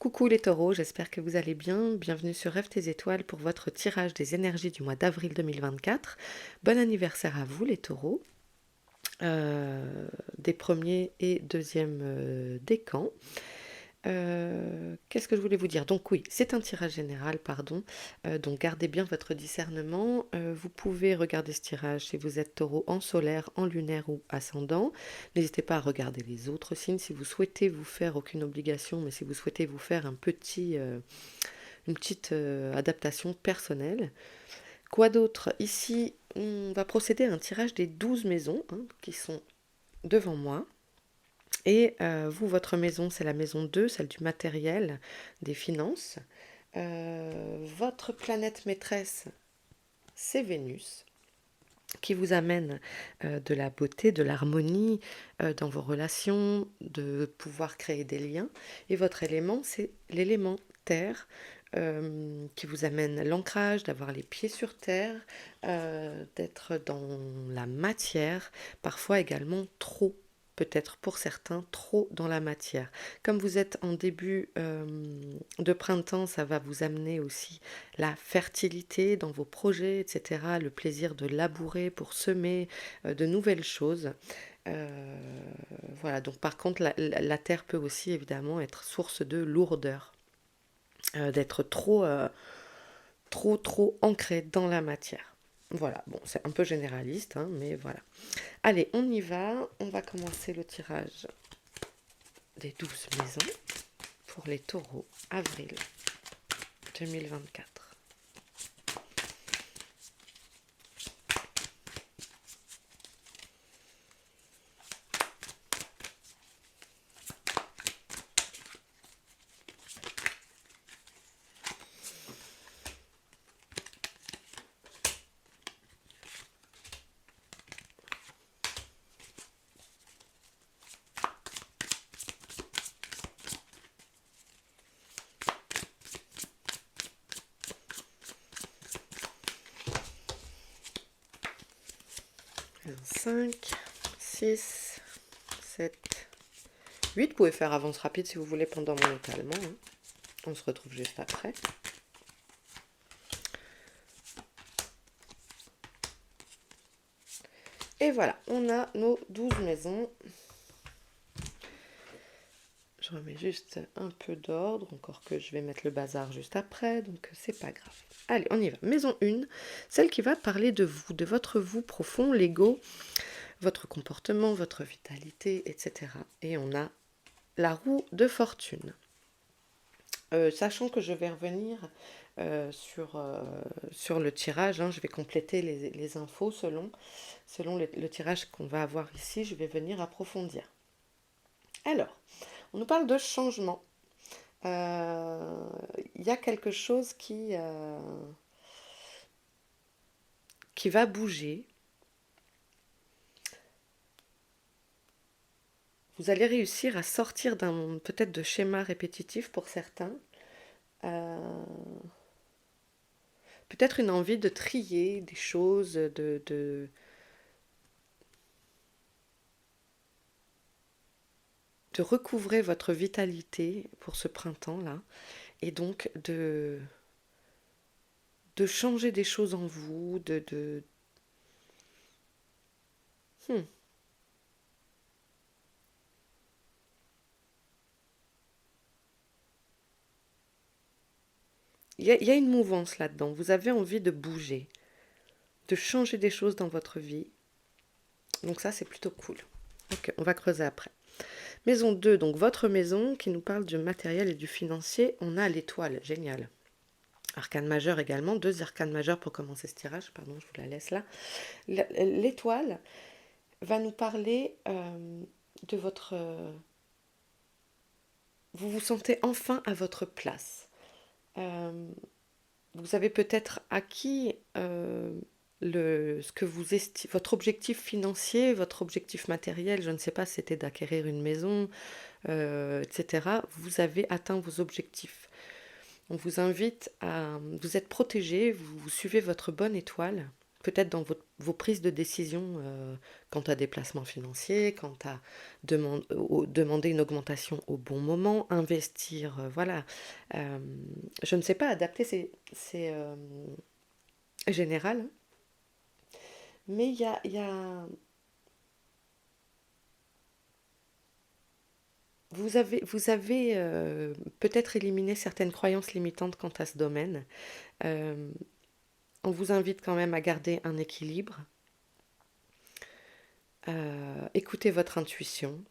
Coucou les taureaux, j'espère que vous allez bien. Bienvenue sur Rêve tes étoiles pour votre tirage des énergies du mois d'avril 2024. Bon anniversaire à vous les taureaux, des premiers et deuxièmes décans. Qu'est-ce que je voulais vous dire? Donc oui, c'est un tirage général, pardon. Donc gardez bien votre discernement. Vous pouvez regarder ce tirage si vous êtes taureau en solaire, en lunaire ou ascendant. N'hésitez pas à regarder les autres signes si vous souhaitez vous faire aucune obligation, mais si vous souhaitez vous faire une petite adaptation personnelle. Quoi d'autre? Ici, on va procéder à un tirage des 12 maisons qui sont devant moi. Et vous, votre maison, c'est la maison 2, celle du matériel, des finances. Votre planète maîtresse, c'est Vénus, qui vous amène de la beauté, de l'harmonie dans vos relations, de pouvoir créer des liens. Et votre élément, c'est l'élément terre, qui vous amène l'ancrage, d'avoir les pieds sur terre, d'être dans la matière, parfois également trop, peut-être pour certains, trop dans la matière. Comme vous êtes en début de printemps, ça va vous amener aussi la fertilité dans vos projets, etc., le plaisir de labourer pour semer de nouvelles choses. Voilà, donc par contre, la terre peut aussi évidemment être source de lourdeur, d'être trop ancré dans la matière. Voilà, bon, c'est un peu généraliste, mais voilà. Allez, on y va. On va commencer le tirage des 12 maisons pour les taureaux, avril 2024. 5, 6, 7, 8. Vous pouvez faire avance rapide si vous voulez pendant mon étalement. On se retrouve juste après. Et voilà, on a nos 12 maisons. Je remets juste un peu d'ordre, encore que je vais mettre le bazar juste après, donc c'est pas grave. Allez, on y va. Maison 1, celle qui va parler de vous, de votre vous profond, l'ego, votre comportement, votre vitalité, etc. Et on a la roue de fortune. Sachant que je vais revenir sur le tirage, je vais compléter les infos selon le tirage qu'on va avoir ici, je vais venir approfondir. Alors, on nous parle de changement. Il y a quelque chose qui va bouger. Vous allez réussir à sortir d'un peut-être de schéma répétitif pour certains. Peut-être une envie de trier des choses, de recouvrer votre vitalité pour ce printemps-là, et donc de changer des choses en vous, Hmm. Il y a une mouvance là-dedans. Vous avez envie de bouger, de changer des choses dans votre vie. Donc ça, c'est plutôt cool. Ok, on va creuser après. Maison 2, donc votre maison qui nous parle du matériel et du financier. On a l'étoile, génial. Arcane majeur également, 2 arcanes majeurs pour commencer ce tirage. Pardon, je vous la laisse là. L'étoile va nous parler de votre... vous vous sentez enfin à votre place. Vous avez peut-être acquis ce que vous votre objectif financier, votre objectif matériel, je ne sais pas si c'était d'acquérir une maison, etc. Vous avez atteint vos objectifs. On vous invite à... Vous êtes protégé, vous suivez votre bonne étoile. peut-être dans vos prises de décision quant à des placements financiers, quant à demander une augmentation au bon moment, investir, voilà. Euh, je ne sais pas, adapter, c'est général, hein. Mais vous avez peut-être éliminé certaines croyances limitantes quant à ce domaine. Euh, on vous invite quand même à garder un équilibre. Écoutez votre intuition,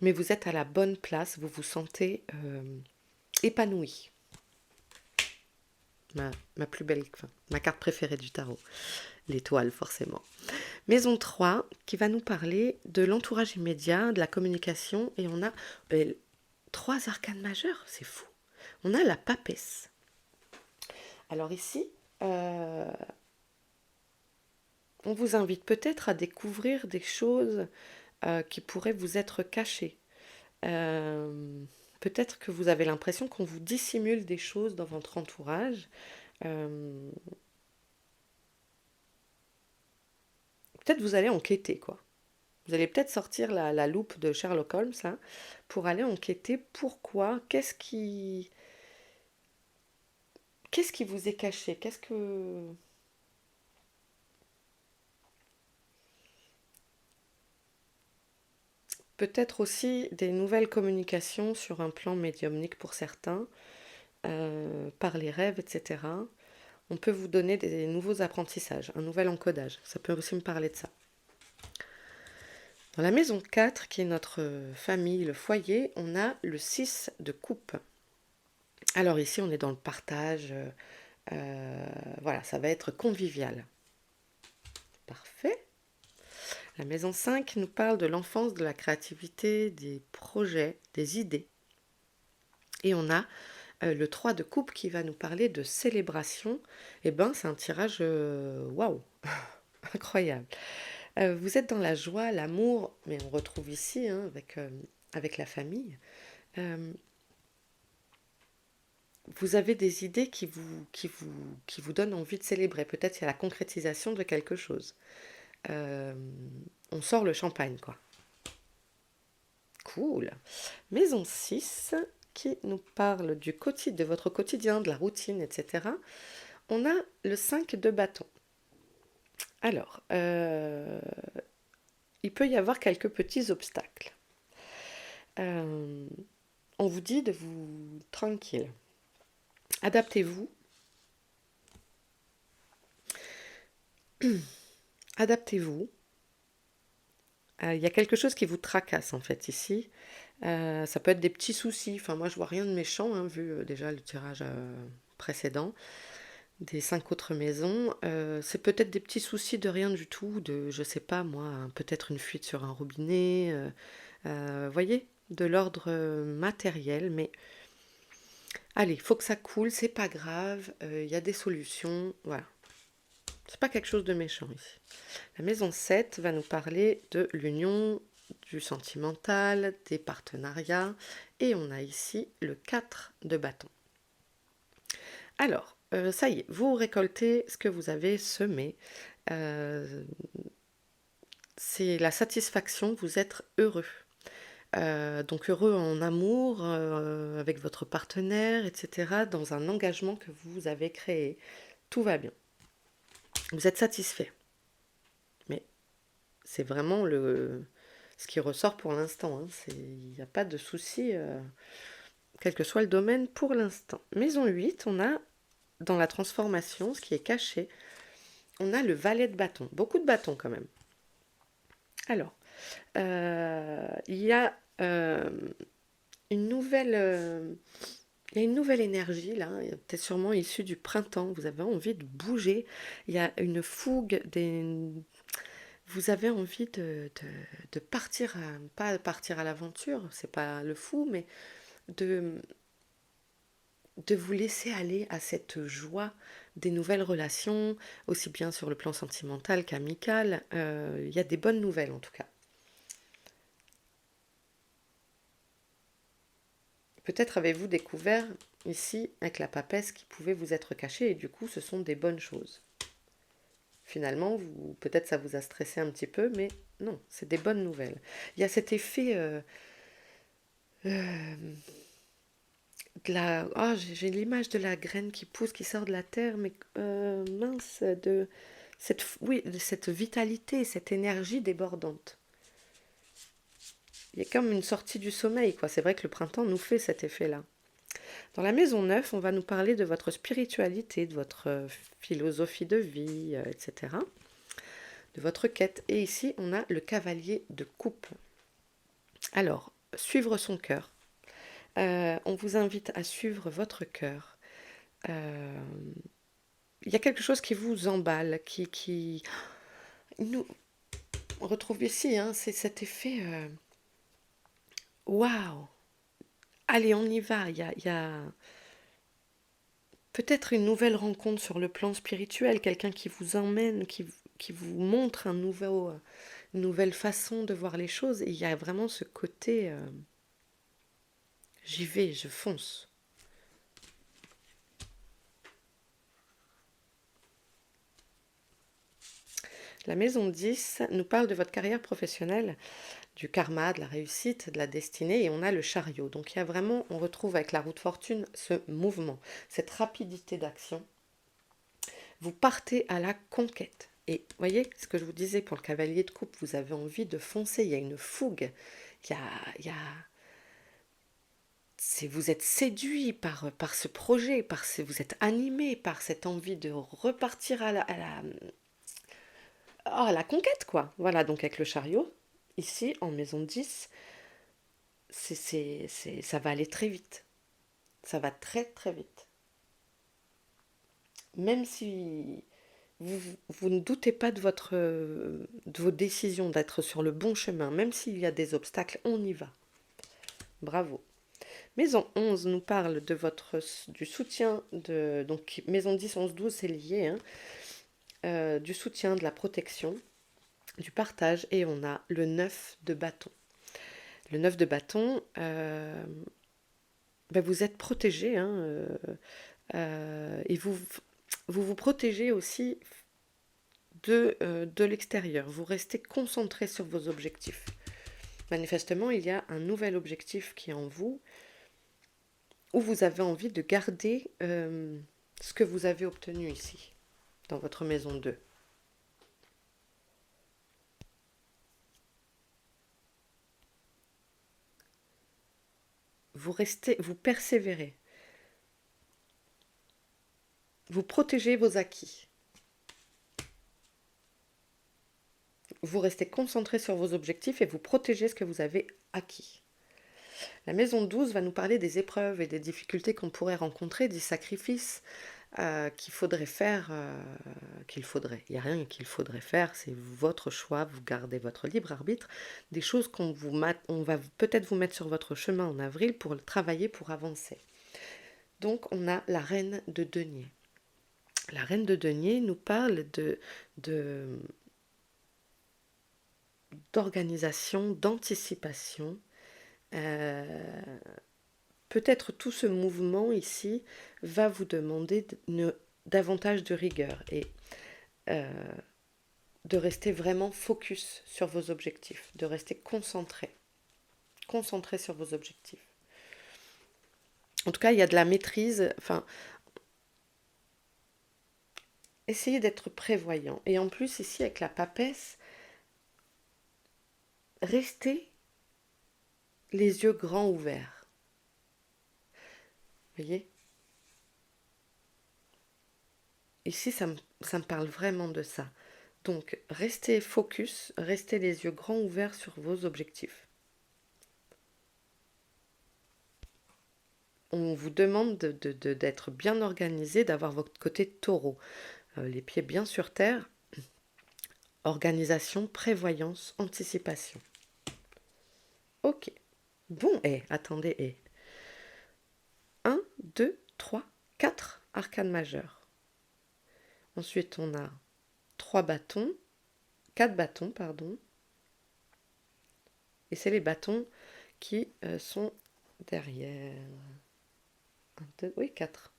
mais vous êtes à la bonne place, vous vous sentez épanoui. Ma plus belle, enfin, ma carte préférée du tarot, l'étoile forcément. Maison 3 qui va nous parler de l'entourage immédiat, de la communication, et on a 3 arcanes majeures, c'est fou. On a la papesse. Alors ici, on vous invite peut-être à découvrir des choses qui pourraient vous être cachées. Euh, Peut-être que vous avez l'impression qu'on vous dissimule des choses dans votre entourage. Euh, Peut-être vous allez enquêter, quoi. Vous allez peut-être sortir la loupe de Sherlock Holmes hein, pour aller enquêter pourquoi, qu'est-ce qui vous est caché, qu'est-ce que... Peut-être aussi des nouvelles communications sur un plan médiumnique pour certains, par les rêves, etc. On peut vous donner des nouveaux apprentissages, un nouvel encodage. Ça peut aussi me parler de ça. Dans la maison 4, qui est notre famille, le foyer, on a le 6 de coupe. Alors ici, on est dans le partage. Voilà, ça va être convivial. Parfait. La maison 5 nous parle de l'enfance, de la créativité, des projets, des idées. Et on a le 3 de coupe qui va nous parler de célébration. Eh ben, c'est un tirage waouh, incroyable. Vous êtes dans la joie, l'amour, mais on retrouve ici hein, avec la famille. Euh, vous avez des idées qui vous donnent envie de célébrer. Peut-être il y a la concrétisation de quelque chose. Euh, on sort le champagne, quoi. Cool. Maison 6 qui nous parle de votre quotidien, de la routine, etc. On a le 5 de bâton. Alors, il peut y avoir quelques petits obstacles. Euh, on vous dit de vous tranquille. Adaptez-vous. Adaptez-vous. Il y a quelque chose qui vous tracasse en fait ici. Ça peut être des petits soucis. Enfin, moi, je vois rien de méchant, hein, vu déjà le tirage précédent des 5 autres maisons. C'est peut-être des petits soucis de rien du tout, de, je sais pas moi, peut-être une fuite sur un robinet. Voyez, de l'ordre matériel, mais allez, il faut que ça coule, c'est pas grave, il y a des solutions, voilà. C'est pas quelque chose de méchant ici. La maison 7 va nous parler de l'union, du sentimental, des partenariats, et on a ici le 4 de bâton. Alors, ça y est, vous récoltez ce que vous avez semé. Euh, c'est la satisfaction, vous êtes heureux. Donc heureux en amour, avec votre partenaire, etc., dans un engagement que vous avez créé. Tout va bien. Vous êtes satisfait. Mais c'est vraiment ce qui ressort pour l'instant. Hein. Il n'y a pas de souci, quel que soit le domaine pour l'instant. Maison 8, on a dans la transformation, ce qui est caché, on a le valet de bâton. Beaucoup de bâtons quand même. Alors, il y a une nouvelle... il y a une nouvelle énergie là, peut-être sûrement issue du printemps. Vous avez envie de bouger. Il y a une fougue, vous avez envie de partir, pas partir à l'aventure, c'est pas le fou, mais de, de vous laisser aller à cette joie des nouvelles relations, aussi bien sur le plan sentimental qu'amical. Il y a des bonnes nouvelles en tout cas. Peut-être avez-vous découvert ici avec la papesse qui pouvait vous être cachée et du coup ce sont des bonnes choses. Finalement, peut-être ça vous a stressé un petit peu, mais non, c'est des bonnes nouvelles. Il y a cet effet euh, j'ai l'image de la graine qui pousse, qui sort de la terre, mais mince, oui, de cette vitalité, cette énergie débordante. Il y a comme une sortie du sommeil, quoi. C'est vrai que le printemps nous fait cet effet-là. Dans la maison 9, on va nous parler de votre spiritualité, de votre philosophie de vie, etc., de votre quête. Et ici, on a le cavalier de coupe. Alors, suivre son cœur. On vous invite à suivre votre cœur. Euh, Il y a quelque chose qui vous emballe, qui nous on retrouve ici, hein, c'est cet effet waouh, allez, on y va. Il y a peut-être une nouvelle rencontre sur le plan spirituel, quelqu'un qui vous emmène, qui vous montre une nouvelle façon de voir les choses. Et il y a vraiment ce côté j'y vais, je fonce. La maison 10 nous parle de votre carrière professionnelle, du karma, de la réussite, de la destinée, et on a le chariot. Donc il y a vraiment, on retrouve avec la roue de fortune ce mouvement, cette rapidité d'action. Vous partez à la conquête. Et voyez ce que je vous disais pour le cavalier de coupe, vous avez envie de foncer, il y a une fougue, il y a vous êtes séduit par ce projet, vous êtes animé par cette envie de repartir à la conquête, quoi. Voilà, donc avec le chariot, ici, en maison 10, ça va aller très vite. Ça va très très vite. Même si vous ne doutez pas de vos décisions, d'être sur le bon chemin, même s'il y a des obstacles, on y va. Bravo. Maison 11 nous parle du soutien donc maison 10, 11, 12, c'est lié, hein, du soutien, de la protection, du partage, et on a le 9 de bâton. Le 9 de bâton, vous êtes protégé, hein, et vous protégez aussi de l'extérieur. Vous restez concentré sur vos objectifs. Manifestement, il y a un nouvel objectif qui est en vous, où vous avez envie de garder ce que vous avez obtenu ici, dans votre maison 2. Vous persévérez. Vous protégez vos acquis. Vous restez concentré sur vos objectifs et vous protégez ce que vous avez acquis. La maison 12 va nous parler des épreuves et des difficultés qu'on pourrait rencontrer, des sacrifices qu'il faudrait faire, il n'y a rien qu'il faudrait faire, c'est votre choix, vous gardez votre libre arbitre, des choses on va peut-être vous mettre sur votre chemin en avril pour travailler, pour avancer. Donc on a la reine de denier. La reine de denier nous parle d'organisation, d'anticipation. Peut-être tout ce mouvement ici va vous demander davantage de rigueur et de rester vraiment focus sur vos objectifs, de rester concentré sur vos objectifs. En tout cas, il y a de la maîtrise, enfin, essayez d'être prévoyant. Et en plus, ici, avec la papesse, restez les yeux grands ouverts. Vous voyez? Ici, ça me parle vraiment de ça. Donc, restez focus, restez les yeux grands ouverts sur vos objectifs. On vous demande d'être bien organisé, d'avoir votre côté taureau, les pieds bien sur terre, organisation, prévoyance, anticipation. Ok. Bon, attendez, 1, 2, 3, 4 arcanes majeures. Ensuite, on a 4 bâtons, pardon. Et c'est les bâtons qui sont derrière. 1, 2, oui, 4.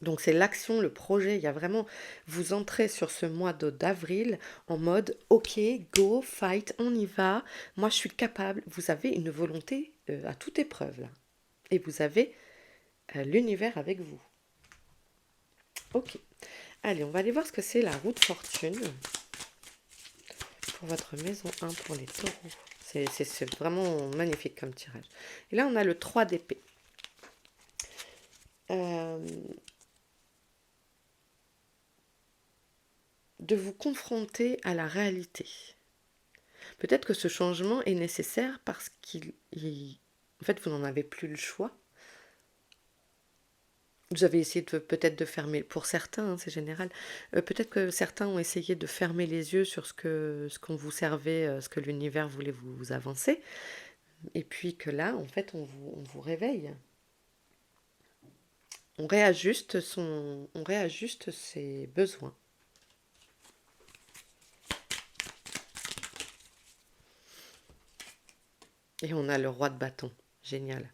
Donc c'est l'action, le projet, il y a vraiment, vous entrez sur ce mois d'avril en mode ok, go, fight, on y va, moi je suis capable, vous avez une volonté à toute épreuve là, et vous avez l'univers avec vous. Ok, allez, on va aller voir ce que c'est la roue de fortune pour votre maison 1 pour les taureaux. C'est vraiment magnifique comme tirage. Et là on a le 3 d'épée. De vous confronter à la réalité. Peut-être que ce changement est nécessaire parce en fait, vous n'en avez plus le choix. Vous avez essayé peut-être de fermer, pour certains, hein, c'est général, peut-être que certains ont essayé de fermer les yeux sur ce qu'on vous servait, ce que l'univers voulait vous avancer, et puis que là, en fait, on vous réveille. On réajuste ses besoins. Et on a le roi de bâton. Génial.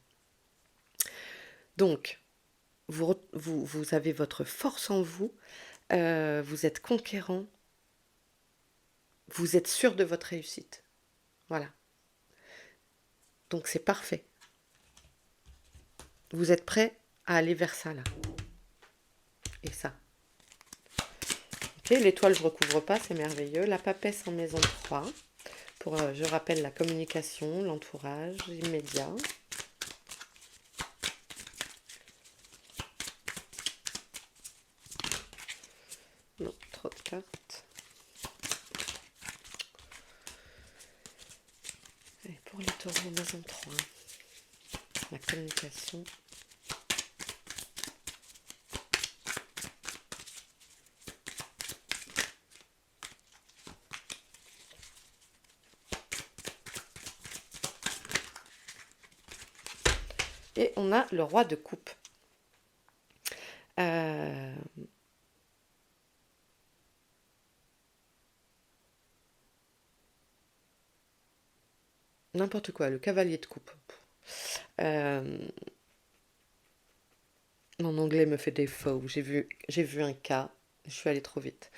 Donc, vous avez votre force en vous, vous êtes conquérant, vous êtes sûr de votre réussite. Voilà. Donc c'est parfait. Vous êtes prêt à aller vers ça là. Et ça. Ok, l'étoile je ne recouvre pas, c'est merveilleux. La papesse en maison 3. Pour, je rappelle, la communication, l'entourage immédiat. Non, trop de cartes. Et pour les taureaux, maison 3. La communication. Et on a le roi de coupe. N'importe quoi, le cavalier de coupe. Mon anglais me fait défaut. J'ai vu un cas, je suis allée trop vite.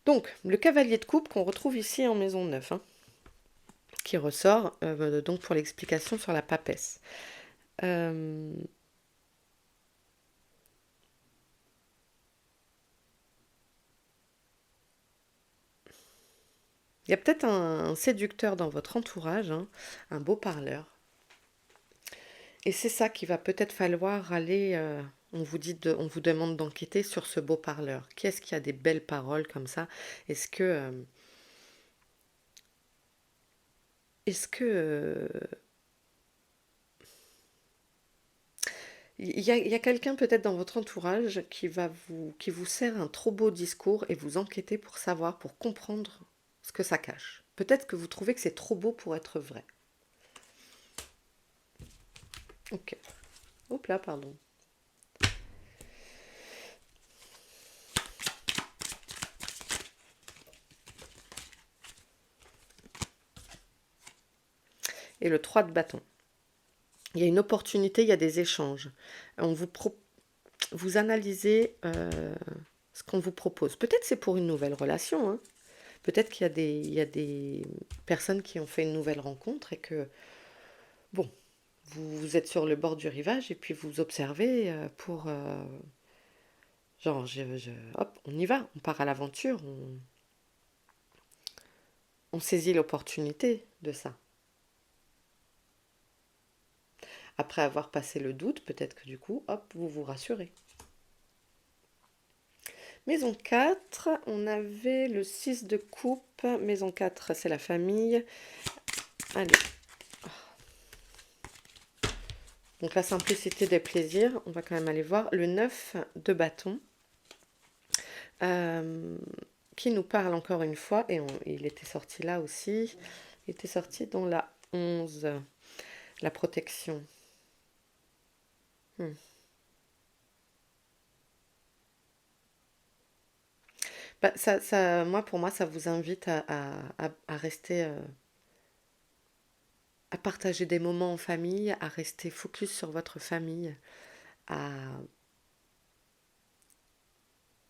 Donc, le cavalier de coupe qu'on retrouve ici en maison 9, hein, qui ressort donc pour l'explication sur la papesse. Il y a peut-être un séducteur dans votre entourage, hein, un beau parleur. Et c'est ça qu'il va peut-être falloir aller... on vous demande d'enquêter sur ce beau parleur. Qui est-ce qui a des belles paroles comme ça? Est-ce que... est-ce que... il y a quelqu'un peut-être dans votre entourage qui vous sert un trop beau discours et vous enquêtez pour savoir, pour comprendre ce que ça cache. Peut-être que vous trouvez que c'est trop beau pour être vrai. Ok. Hop là, pardon. Et le 3 de bâton. Il y a une opportunité, il y a des échanges. Vous analysez ce qu'on vous propose. Peut-être c'est pour une nouvelle relation, hein. Peut-être il y a des personnes qui ont fait une nouvelle rencontre et que, bon, vous êtes sur le bord du rivage et puis vous observez pour... genre, hop, on y va, on part à l'aventure, on saisit l'opportunité de ça. Après avoir passé le doute, peut-être que du coup, hop, vous vous rassurez. Maison 4, on avait le 6 de coupe. Maison 4, c'est la famille. Allez. Donc la simplicité des plaisirs, on va quand même aller voir. Le 9 de bâton, qui nous parle encore une fois, et il était sorti là aussi. Il était sorti dans la 11, la protection. Bah, moi, pour moi, ça vous invite à rester, à partager des moments en famille, à rester focus sur votre famille, à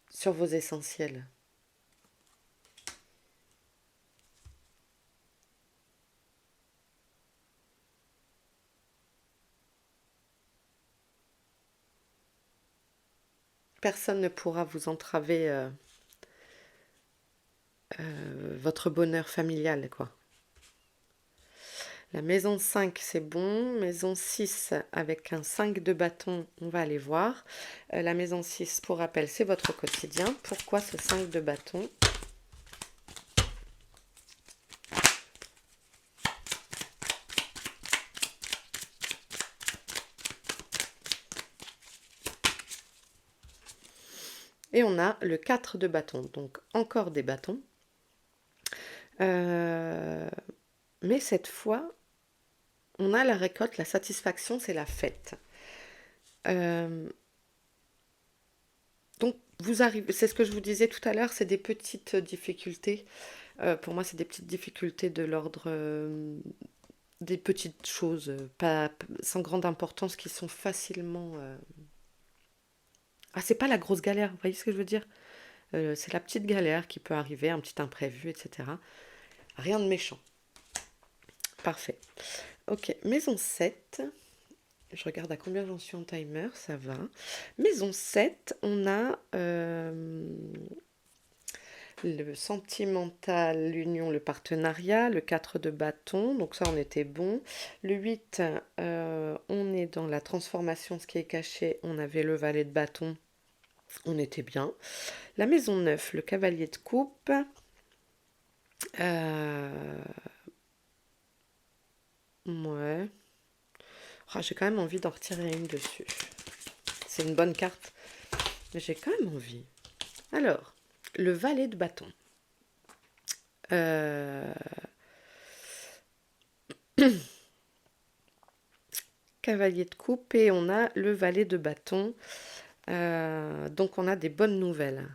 sur vos essentiels. Personne ne pourra vous entraver votre bonheur familial, quoi. La maison 5, c'est bon. Maison 6, avec un 5 de bâton, on va aller voir. La maison 6, pour rappel, c'est votre quotidien. Pourquoi ce 5 de bâton? Et on a le 4 de bâton, donc encore des bâtons. Mais cette fois, on a la récolte, la satisfaction, c'est la fête. Donc, vous arrivez, c'est ce que je vous disais tout à l'heure, c'est des petites difficultés. Pour moi, c'est des petites difficultés de l'ordre des petites choses, pas, sans grande importance, qui sont facilement... Ah, c'est pas la grosse galère, vous voyez ce que je veux dire? C'est la petite galère qui peut arriver, un petit imprévu, etc. Rien de méchant. Parfait. Ok, maison 7. Je regarde à combien j'en suis en timer, ça va. Maison 7, on a le sentimental, l'union, le partenariat, le 4 de bâton, donc ça on était bon. Le 8, on est dans la transformation, ce qui est caché, on avait le valet de bâton, on était bien. La maison 9, le cavalier de coupe. Ouais. Ah, j'ai quand même envie d'en retirer une dessus. C'est une bonne carte, mais j'ai quand même envie. Alors, le valet de bâton. Cavalier de coupe et on a le valet de bâton. Donc on a des bonnes nouvelles.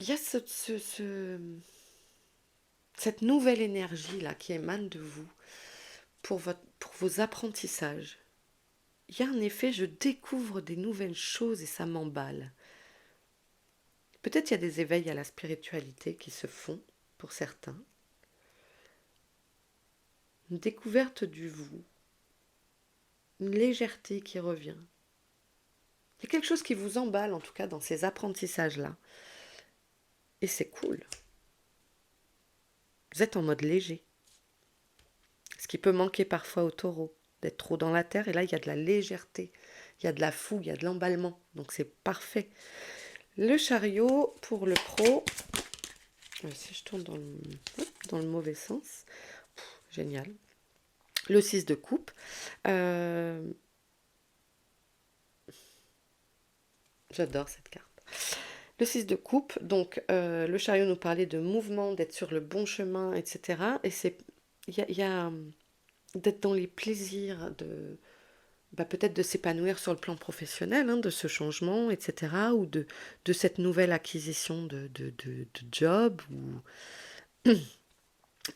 Il y a cette nouvelle énergie là qui émane de vous pour vos apprentissages. Il y a un effet, je découvre des nouvelles choses et ça m'emballe. Peut-être il y a des éveils à la spiritualité qui se font pour certains. Une découverte du vous. Une légèreté qui revient. Il y a quelque chose qui vous emballe en tout cas dans ces apprentissages-là. Et c'est cool. Vous êtes en mode léger. Ce qui peut manquer parfois au taureau, d'être trop dans la terre. Et là, il y a de la légèreté, il y a de la fougue, il y a de l'emballement. Donc c'est parfait. Le chariot, pour le pro, si je tourne dans le mauvais sens, génial. Le 6 de coupe. J'adore cette carte. Le 6 de coupe, donc le chariot nous parlait de mouvement, d'être sur le bon chemin, etc. Et il y a d'être dans les plaisirs, peut-être de s'épanouir sur le plan professionnel, hein, de ce changement, etc. Ou de cette nouvelle acquisition de job ou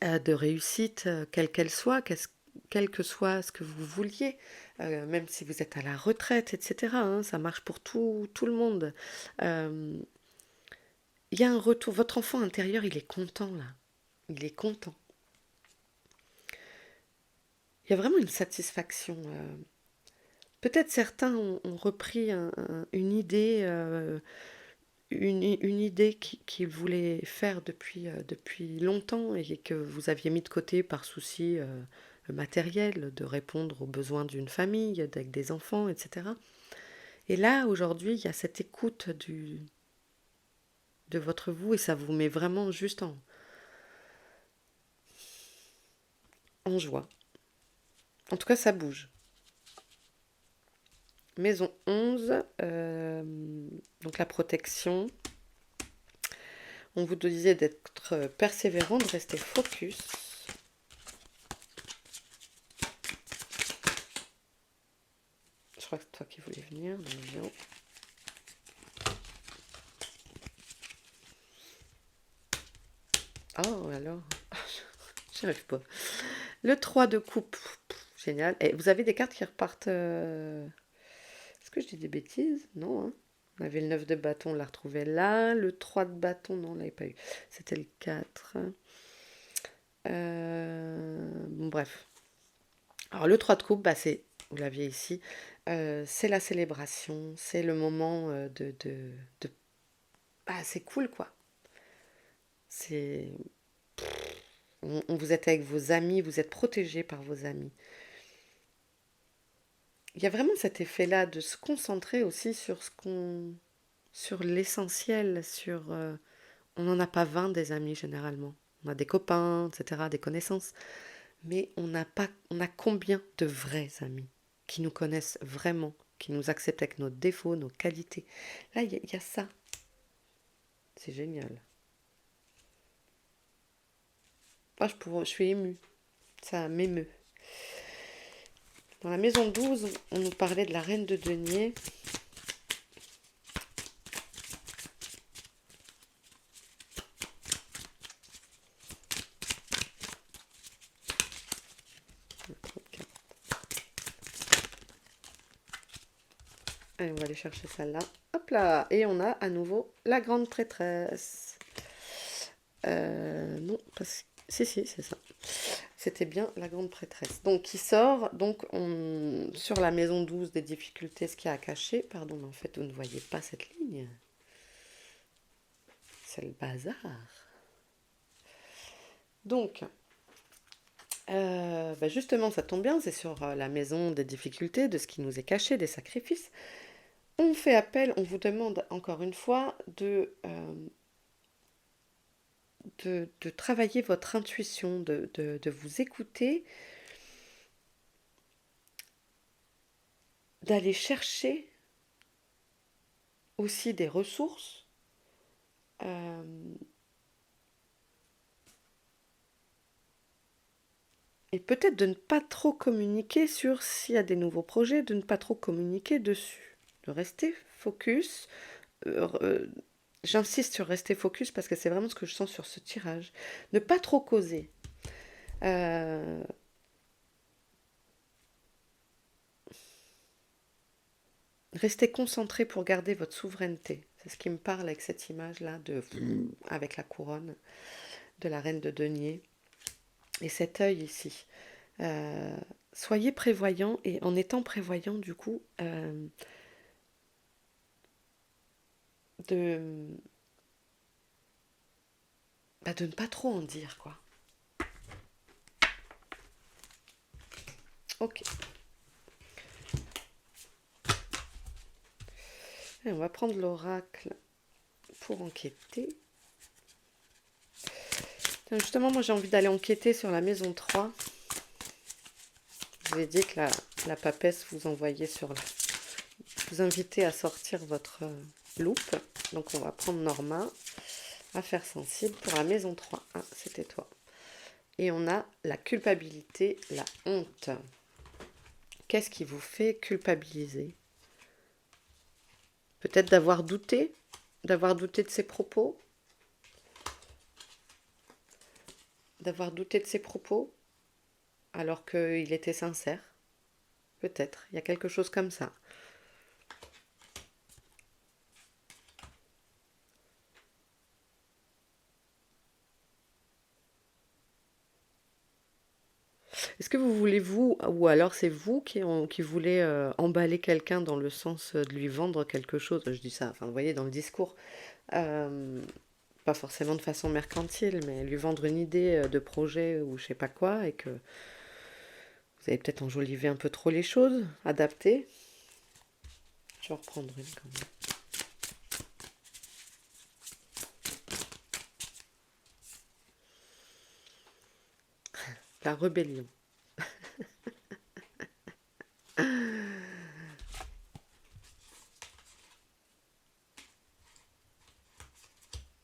de réussite, quelle qu'elle soit, quel que soit ce que vous vouliez, même si vous êtes à la retraite, etc. Hein, ça marche pour tout le monde. Il y a un retour. Votre enfant intérieur, il est content là. Il est content. Il y a vraiment une satisfaction. Peut-être certains ont repris une idée, une idée qu'ils voulaient faire depuis longtemps et que vous aviez mis de côté par souci matériel, de répondre aux besoins d'une famille, avec des enfants, etc. Et là, aujourd'hui, il y a cette écoute de votre vous et ça vous met vraiment juste en joie. En tout cas, ça bouge. Maison 11, donc la protection. On vous disait d'être persévérant, de rester focus. Je crois que c'est toi qui voulais venir, donc viens. Oh, alors, j'y arrive pas. Le 3 de coupe, génial. Et vous avez des cartes qui repartent... Est-ce que je dis des bêtises? Non, hein. On avait le 9 de bâton, on l'a retrouvé là. Le 3 de bâton, non, on l'avait pas eu. C'était le 4. Bon, bref. Alors, le 3 de coupe, bah, c'est, vous l'aviez ici, c'est la célébration, c'est le moment de... Ah, c'est cool, quoi. C'est... Vous êtes avec vos amis, vous êtes protégé par vos amis. Il y a vraiment cet effet-là de se concentrer aussi sur ce qu'on... sur l'essentiel, sur... on n'en a pas 20 des amis, généralement. On a des copains, etc., des connaissances. Mais on n'a pas... On a combien de vrais amis qui nous connaissent vraiment, qui nous acceptent avec nos défauts, nos qualités. Là, il y a ça. C'est génial. Moi, je suis émue. Ça m'émeut. Dans la maison 12, on nous parlait de la reine de denier. Allez, on va aller chercher celle-là. Hop là. Et on a à nouveau la grande prêtresse. Non, parce que... Si, c'est ça. C'était bien la grande prêtresse. Donc, qui sort, donc, sur la maison 12 des difficultés, ce qu'il y a à cacher. Pardon, mais en fait, vous ne voyez pas cette ligne. C'est le bazar. Donc, bah justement, ça tombe bien, c'est sur la maison des difficultés, de ce qui nous est caché, des sacrifices. On fait appel, on vous demande encore une fois de travailler votre intuition, de vous écouter, d'aller chercher aussi des ressources. Et peut-être de ne pas trop communiquer sur s'il y a des nouveaux projets, de ne pas trop communiquer dessus. De rester focus. J'insiste sur rester focus parce que c'est vraiment ce que je sens sur ce tirage. Ne pas trop causer. Restez concentré pour garder votre souveraineté. C'est ce qui me parle avec cette image-là, avec la couronne de la reine de denier. Et cet œil ici. Soyez prévoyant, et en étant prévoyant, du coup, de ne pas trop en dire, quoi. Ok. Et on va prendre l'oracle pour enquêter. Justement, moi j'ai envie d'aller enquêter sur la maison 3. Je vous ai dit que la papesse vous envoyait vous invitait à sortir votre loupe. Donc on va prendre Norma, affaires sensibles pour la maison 3. Ah, c'était toi. Et on a la culpabilité, la honte. Qu'est-ce qui vous fait culpabiliser? Peut-être d'avoir douté de ses propos, alors qu'il était sincère. Peut-être, il y a quelque chose comme ça. Est-ce que vous voulez, ou alors c'est vous qui voulez emballer quelqu'un dans le sens de lui vendre quelque chose? Je dis ça, enfin, vous voyez, dans le discours. Pas forcément de façon mercantile, mais lui vendre une idée de projet ou je sais pas quoi, et que vous avez peut-être enjolivé un peu trop les choses, adapté. Je vais en reprendre une quand même. La rébellion.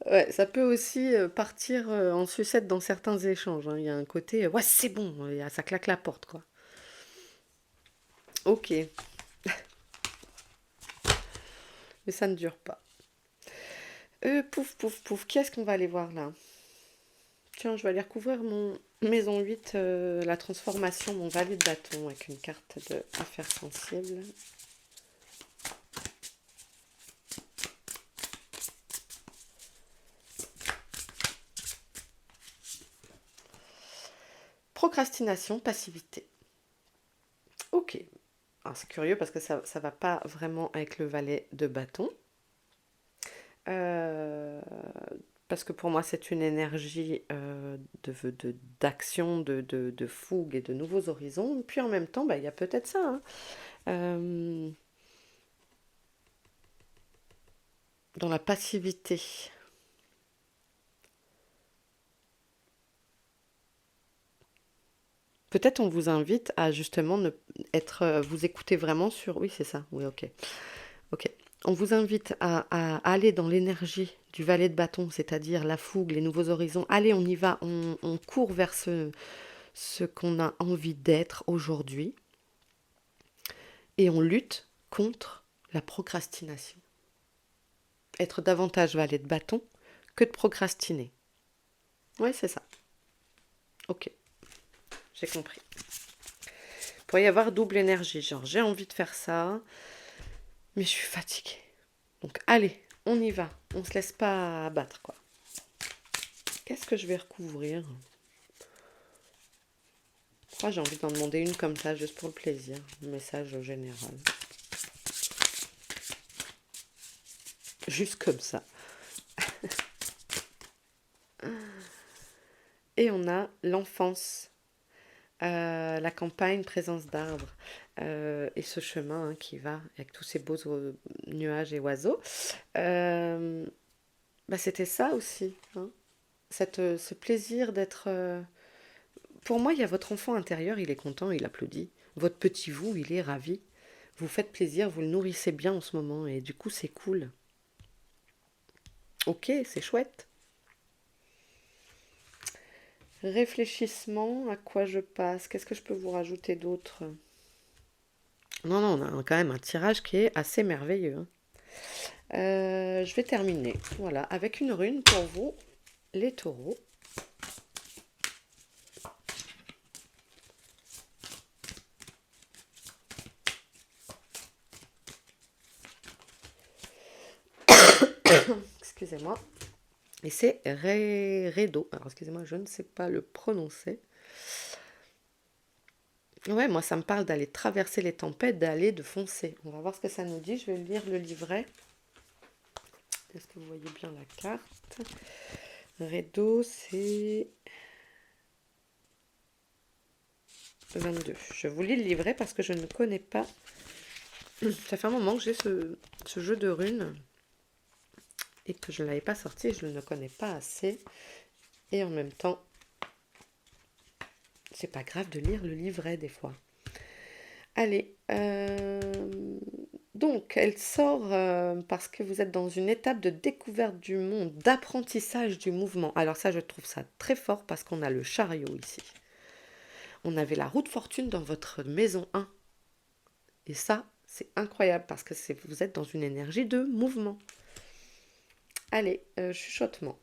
Ouais, ça peut aussi partir en sucette dans certains échanges, hein. Il y a un côté, ouais, c'est bon, ça claque la porte, quoi. Ok, mais ça ne dure pas. Pouf, pouf, pouf, qui est-ce qu'on va aller voir là? Tiens, je vais aller recouvrir mon maison 8, la transformation, mon valet de bâton avec une carte de affaires sensibles. Procrastination, passivité. Ok. Alors, c'est curieux parce que ça ne va pas vraiment avec le valet de bâton. Euh, Parce que pour moi, c'est une énergie d'action, de fougue et de nouveaux horizons. Puis en même temps, bah, il y a peut-être ça, hein. Euh, dans la passivité. Peut-être on vous invite à justement vous écouter vraiment sur... Oui, c'est ça. Oui, ok. Ok. On vous invite à aller dans l'énergie du valet de bâton, c'est-à-dire la fougue, les nouveaux horizons. Allez, on y va, on court vers ce qu'on a envie d'être aujourd'hui et on lutte contre la procrastination. Être davantage valet de bâton que de procrastiner. Oui, c'est ça. Ok, j'ai compris. Il pourrait y avoir double énergie, genre j'ai envie de faire ça, mais je suis fatiguée. Donc allez, on y va, on se laisse pas abattre quoi. Qu'est-ce que je vais recouvrir? Moi j'ai envie d'en demander une comme ça, juste pour le plaisir, un message général. Juste comme ça. Et on a l'enfance, la campagne, présence d'arbres, et ce chemin hein, qui va avec tous ces beaux nuages et oiseaux. Euh, Bah, c'était ça aussi, hein. Ce plaisir d'être... Pour moi, il y a votre enfant intérieur, il est content, il applaudit. Votre petit vous, il est ravi. Vous faites plaisir, vous le nourrissez bien en ce moment, et du coup, c'est cool. Ok, c'est chouette. Réfléchissement, à quoi je passe? Qu'est-ce que je peux vous rajouter d'autre? Non, non, on a quand même un tirage qui est assez merveilleux, hein. Je vais terminer, voilà, avec une rune pour vous, les taureaux. Excusez-moi. Et c'est Redo. Alors, excusez-moi, je ne sais pas le prononcer. Ouais, moi, ça me parle d'aller traverser les tempêtes, de foncer. On va voir ce que ça nous dit. Je vais lire le livret. Est-ce que vous voyez bien la carte? Redo, c'est 22. Je vous lis le livret parce que je ne connais pas. Ça fait un moment que j'ai ce jeu de runes et que je ne l'avais pas sorti. Je ne le connais pas assez. Et en même temps, c'est pas grave de lire le livret des fois. Allez, donc elle sort parce que vous êtes dans une étape de découverte du monde, d'apprentissage du mouvement. Alors ça, je trouve ça très fort parce qu'on a le chariot ici. On avait la roue de fortune dans votre maison 1. Et ça, c'est incroyable parce que vous êtes dans une énergie de mouvement. Allez, chuchotement.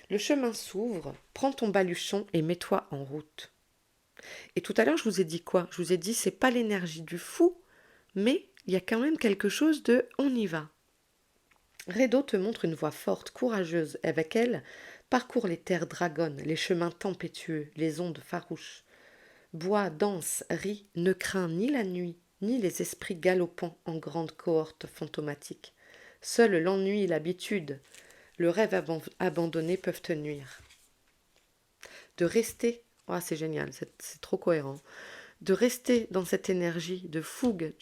Le chemin s'ouvre, prends ton baluchon et mets-toi en route. Et tout à l'heure, je vous ai dit quoi? Je vous ai dit, c'est pas l'énergie du fou, mais il y a quand même quelque chose de on y va. Redo te montre une voix forte, courageuse. Avec elle, parcours les terres dragonnes, les chemins tempétueux, les ondes farouches. Bois, danse, rit, ne crains ni la nuit, ni les esprits galopants en grande cohorte fantomatique. Seul l'ennui et l'habitude, le rêve abandonné peuvent te nuire. De rester, oh, c'est génial, c'est trop cohérent, de rester dans cette énergie de fougue,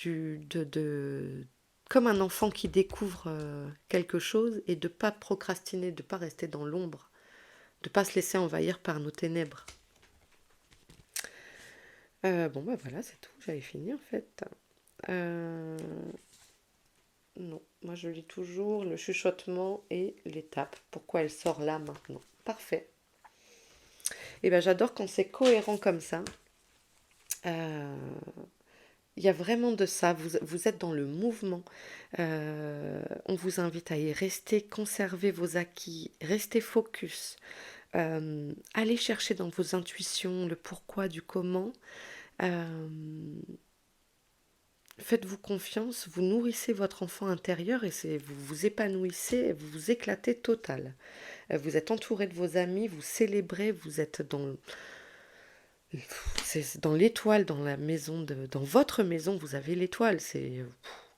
comme un enfant qui découvre quelque chose et de ne pas procrastiner, de ne pas rester dans l'ombre, de ne pas se laisser envahir par nos ténèbres. Bon, bah voilà, c'est tout, j'avais fini en fait. Non, moi je lis toujours le chuchotement et l'étape. Pourquoi elle sort là maintenant? Parfait. Et ben j'adore quand c'est cohérent comme ça. Euh, Il y a vraiment de ça, vous êtes dans le mouvement. On vous invite à y rester, conserver vos acquis, rester focus. Allez chercher dans vos intuitions le pourquoi du comment. Euh, Faites-vous confiance, vous nourrissez votre enfant intérieur et vous vous épanouissez, vous vous éclatez total. Vous êtes entouré de vos amis, vous célébrez, vous êtes c'est dans l'étoile, dans la maison dans votre maison, vous avez l'étoile, c'est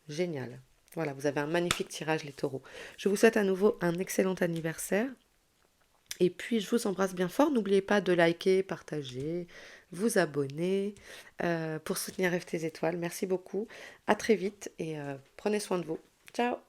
génial. Voilà, vous avez un magnifique tirage, les taureaux. Je vous souhaite à nouveau un excellent anniversaire. Et puis, je vous embrasse bien fort. N'oubliez pas de liker, partager, vous abonner pour soutenir FT Étoiles. Merci beaucoup. À très vite et prenez soin de vous. Ciao!